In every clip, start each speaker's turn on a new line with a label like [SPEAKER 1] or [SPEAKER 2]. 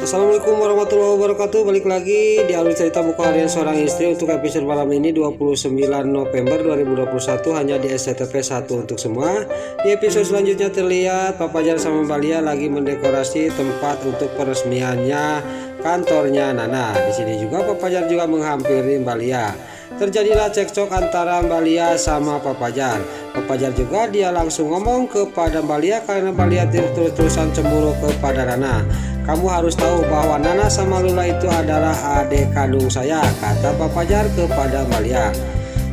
[SPEAKER 1] Assalamualaikum warahmatullahi wabarakatuh. Balik lagi di alur cerita buku harian seorang istri untuk episode malam ini 29 November 2021 hanya di SCTV 1 untuk semua. Di episode selanjutnya terlihat Papa Jar sama Mbak Lia lagi mendekorasi tempat untuk peresmiannya kantornya Nana. Di sini juga Papa Jar juga menghampiri Mbak Lia. Terjadilah cekcok antara Mbak Lia sama Papa Jar. Papa Jar juga dia langsung ngomong kepada Mbak Lia karena Mbak Lia terus-terusan cemburu kepada Nana. Kamu harus tahu bahwa Nana sama Lula itu adalah adik kandung saya, kata Papa Jar kepada Mbak Lia.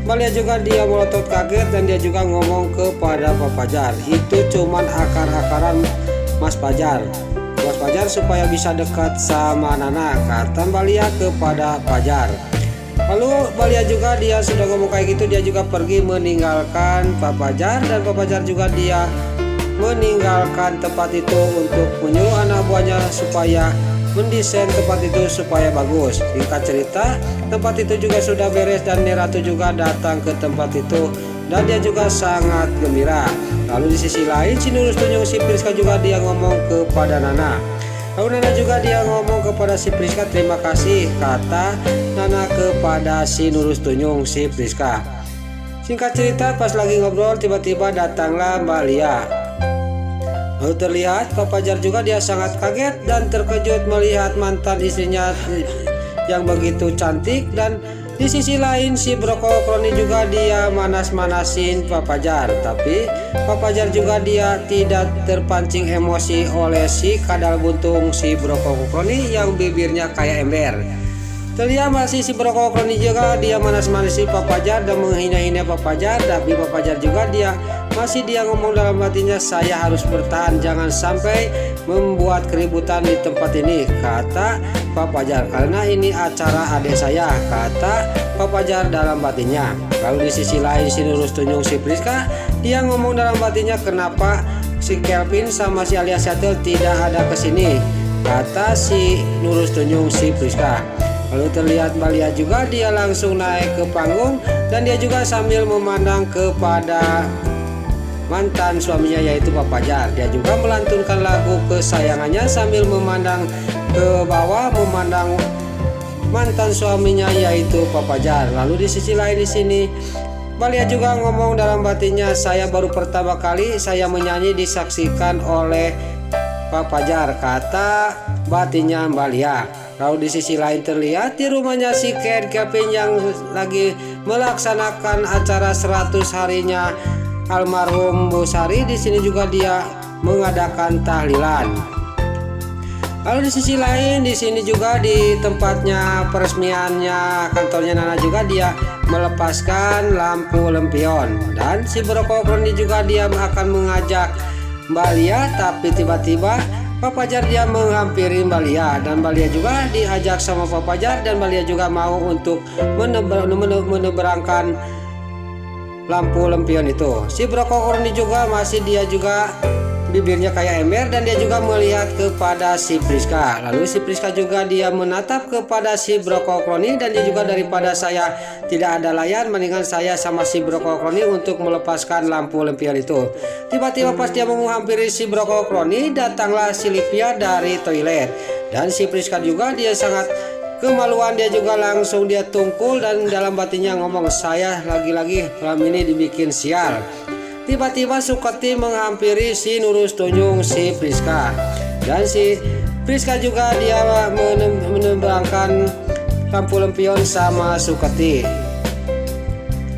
[SPEAKER 1] Mbak Lia juga dia melotot kaget dan dia juga ngomong kepada Papa Jar, itu cuman akar-akaran Mas Pajar. Mas Pajar supaya bisa dekat sama Nana, kata Mbak Lia kepada Pajar. Lalu Mbak Lia juga dia sudah ngomong kayak gitu, dia juga pergi meninggalkan Papa Jar dan Papa Jar juga dia meninggalkan tempat itu untuk menyuruh anak buahnya supaya mendesain tempat itu supaya bagus. Singkat cerita, tempat itu juga sudah beres dan Neratu juga datang ke tempat itu dan dia juga sangat gembira. Lalu di sisi lain si Nurus Tunjung si Priska juga dia ngomong kepada Nana. Lalu Nana juga dia ngomong kepada si Priska, terima kasih, kata Nana kepada si Nurus Tunjung si Priska. Singkat cerita, pas lagi ngobrol tiba-tiba datanglah Mbak Lia. Lalu terlihat Papa Jar juga dia sangat kaget dan terkejut melihat mantan istrinya yang begitu cantik, dan di sisi lain si Broko Kroni juga dia manas-manasin Papa Jar. Tapi Papa Jar juga dia tidak terpancing emosi oleh si kadal buntung si Broko Kroni yang bibirnya kayak ember. Terlihat masih si Broko Kroni juga dia manas-manasi Papa Jar dan menghina-hina Papa Jar. Tapi Papa Jar juga dia masih dia ngomong dalam hatinya, saya harus bertahan, jangan sampai membuat keributan di tempat ini, kata Papa Jar, karena ini acara adik saya, kata Papa Jar dalam batinnya. Lalu di sisi lain si Nurus Tunjung si Priska dia ngomong dalam batinnya, kenapa si Kelvin sama si Alias Yatel tidak ada kesini, kata si Nurus Tunjung si Priska. Lalu terlihat Mbak Lia juga dia langsung naik ke panggung dan dia juga sambil memandang kepada mantan suaminya yaitu Papa Jar. Dia juga melantunkan lagu kesayangannya sambil memandang ke bawah, memandang mantan suaminya yaitu Papa Jar. Lalu di sisi lain di sini Mbak Lia juga ngomong dalam batinnya, saya baru pertama kali saya menyanyi disaksikan oleh Papa Jar, kata batinnya Mbak Lia. Lalu di sisi lain terlihat di rumahnya si Kevin yang lagi melaksanakan acara 100 harinya almarhum Bu Sari. Di sini juga dia mengadakan tahlilan. Lalu di sisi lain di sini juga di tempatnya peresmiannya kantornya Nana juga dia melepaskan lampu lampion dan si Broko Kroni juga dia akan mengajak Mbak Lia, tapi tiba-tiba Papa Jar dia menghampiri Mbak Lia dan Mbak Lia juga diajak sama Papa Jar dan Mbak Lia juga mau untuk meneberangkan lampu lampion itu. Si Broko Kroni juga masih dia juga bibirnya kayak ember dan dia juga melihat kepada si Priska. Lalu si Priska juga dia menatap kepada si Broko Kroni dan dia juga, daripada saya tidak ada layar, mendingan saya sama si Broko Kroni untuk melepaskan lampu lampion itu. Tiba-tiba pas dia menghampiri si Broko Kroni datanglah si Livia dari toilet dan si Priska juga dia sangat kemaluan, dia juga langsung dia tungkul dan dalam batinnya ngomong, saya lagi-lagi malam ini dibikin sial. Tiba-tiba Suketi menghampiri si Nurus Tunjung si Priska dan si Priska juga dia menerbangkan lampu lampion sama Suketi.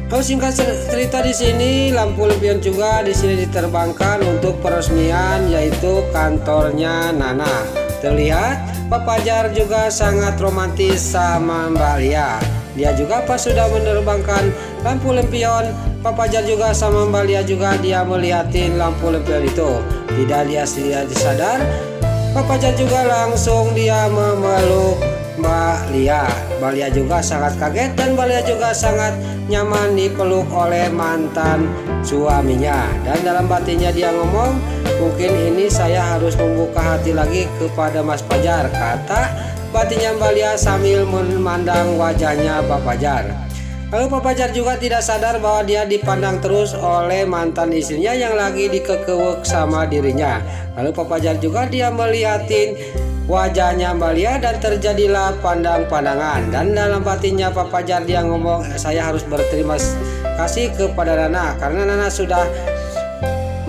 [SPEAKER 1] Lalu singkat cerita di sini lampu lampion juga di sini diterbangkan untuk peresmian yaitu kantornya Nana. Terlihat Papa Jar juga sangat romantis sama Mbak Lia. Dia juga pas sudah menerbangkan lampu lampion, Papa Jar juga sama Mbak Lia juga dia melihatin lampu lampion itu. Tidak dia disadar, Papa Jar juga langsung dia memeluk Mbak Lia. Mbak Lia juga sangat kaget dan Mbak Lia juga sangat nyaman dipeluk oleh mantan suaminya. Dan dalam batinnya dia ngomong, mungkin ini saya harus membuka hati lagi kepada Mas Pajar, kata batinnya Mbak Lia sambil memandang wajahnya Papa Jar. Lalu Papa Jar juga tidak sadar bahwa dia dipandang terus oleh mantan istrinya yang lagi dikekewek sama dirinya. Lalu Papa Jar juga dia melihatin wajahnya Mbak Lia dan terjadilah pandang-pandangan. Dan dalam batinnya Pak Fajar dia ngomong, saya harus berterima kasih kepada Nana karena Nana sudah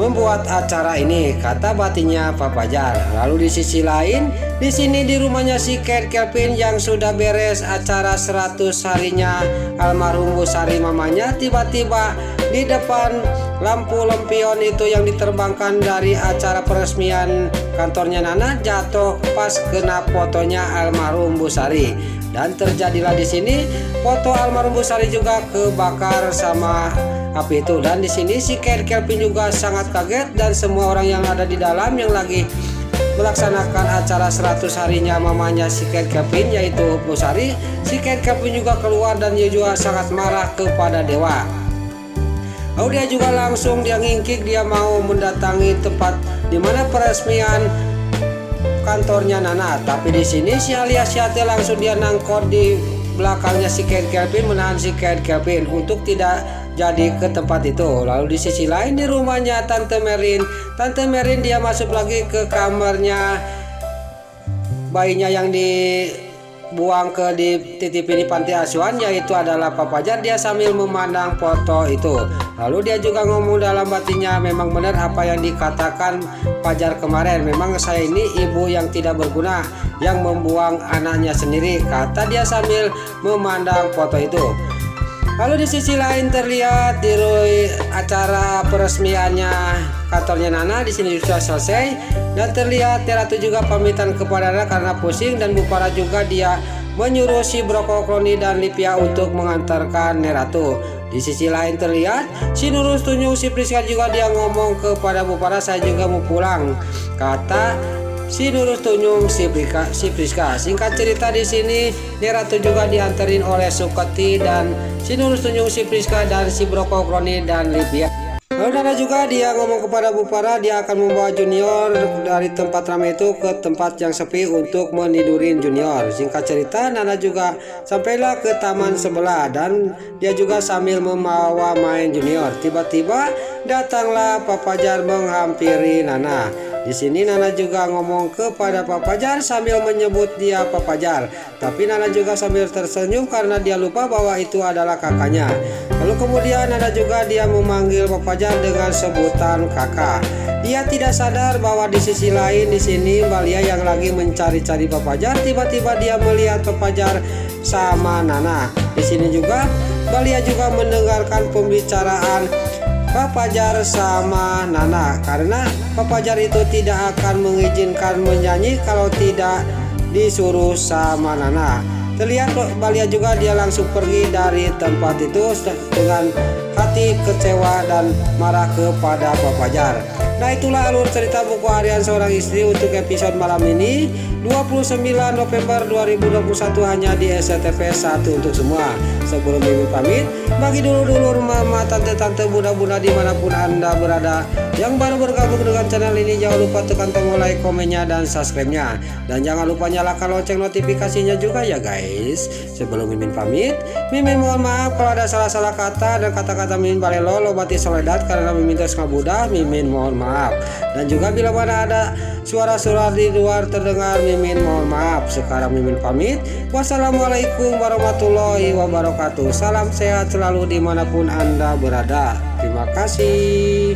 [SPEAKER 1] membuat acara ini, kata batinnya Pak Fajar. Lalu di sisi lain, di sini di rumahnya si Ken Kelvin yang sudah beres acara 100 harinya almarhum Bu Sari mamanya, tiba-tiba di depan lampu lampion itu yang diterbangkan dari acara peresmian kantornya Nana jatuh pas kena fotonya almarhum Bu Sari. Dan terjadilah di sini foto almarhum Bu Sari juga kebakar sama api itu. Dan di sini si Ken Kelvin juga sangat kaget dan semua orang yang ada di dalam yang lagi melaksanakan acara 100 harinya mamanya si Ken Kelvin yaitu Bu Sari. Si Ken Kelvin juga keluar dan dia juga sangat marah kepada dewa. Lalu dia juga langsung dia ngingkik, dia mau mendatangi tempat di mana peresmian kantornya Nana. Tapi di sini si alias Yate langsung dia nangkot di belakangnya si Ken Kelvin, menahan si Ken Kelvin untuk tidak jadi ke tempat itu. Lalu di sisi lain di rumahnya Tante Merin dia masuk lagi ke kamarnya bayinya yang dibuang ke dititipin di panti asuhan, yaitu adalah Pak Fajar. Dia sambil memandang foto itu. Lalu dia juga ngomong dalam batinnya, memang benar apa yang dikatakan Fajar kemarin, memang saya ini ibu yang tidak berguna yang membuang anaknya sendiri, kata dia sambil memandang foto itu. Lalu di sisi lain terlihat di acara peresmiannya kantornya Nana di sini sudah selesai dan terlihat Ratu juga pamitan kepada Nana karena pusing, dan Bu Farah juga dia menyuruh si Brokokroni dan Lipia untuk mengantarkan Ratu. Di sisi lain terlihat si Nurul Tunjung si Priska juga dia ngomong kepada Bu Farah, saya juga mau pulang, kata si Nurul Tunjung si Priska. Singkat cerita di sini Ratu juga diantarin oleh Suketi dan si Nurul Tunjung si Priska dan si Brokokroni dan Lipia. Lalu Nana juga dia ngomong kepada Bu Farah dia akan membawa Junior dari tempat ramai itu ke tempat yang sepi untuk menidurin Junior. Singkat cerita Nana juga sampailah ke taman sebelah dan dia juga sambil membawa main Junior. Tiba-tiba datanglah Pak Fajar menghampiri Nana. Di sini Nana juga ngomong kepada Pak Fajar sambil menyebut dia Pak Fajar. Tapi Nana juga sambil tersenyum karena dia lupa bahwa itu adalah kakaknya. Lalu kemudian Nana juga dia memanggil Pak Fajar dengan sebutan kakak. Dia tidak sadar bahwa di sisi lain di sini Mbak Lia yang lagi mencari-cari Pak Fajar, tiba-tiba dia melihat Pak Fajar sama Nana. Di sini juga Mbak Lia juga mendengarkan pembicaraan Pak Fajar sama Nana karena Pak Fajar itu tidak akan mengizinkan menyanyi kalau tidak disuruh sama Nana. Terlihat Mbak Lia juga dia langsung pergi dari tempat itu dengan hati kecewa dan marah kepada Pak Fajar. Nah, itulah alur cerita buku harian seorang istri untuk episode malam ini 29 November 2021 hanya di SCTV 1 untuk semua. Sebelum Mimin pamit, bagi dulur-dulur, mama, tante-tante, bunda-bunda dimanapun Anda berada yang baru bergabung dengan channel ini, jangan lupa tekan tombol like, komennya, dan subscribe-nya. Dan jangan lupa nyalakan lonceng notifikasinya juga ya guys. Sebelum Mimin pamit, Mimin mohon maaf kalau ada salah-salah kata dan kata-kata Mimin balelo lobati soledat karena Mimin terus ngabudah. Mimin mohon maaf. Dan juga bila mana ada suara-suara di luar terdengar, Mimin mohon maaf. Sekarang Mimin pamit. Wassalamualaikum warahmatullahi wabarakatuh. Salam sehat selalu dimanapun Anda berada. Terima kasih.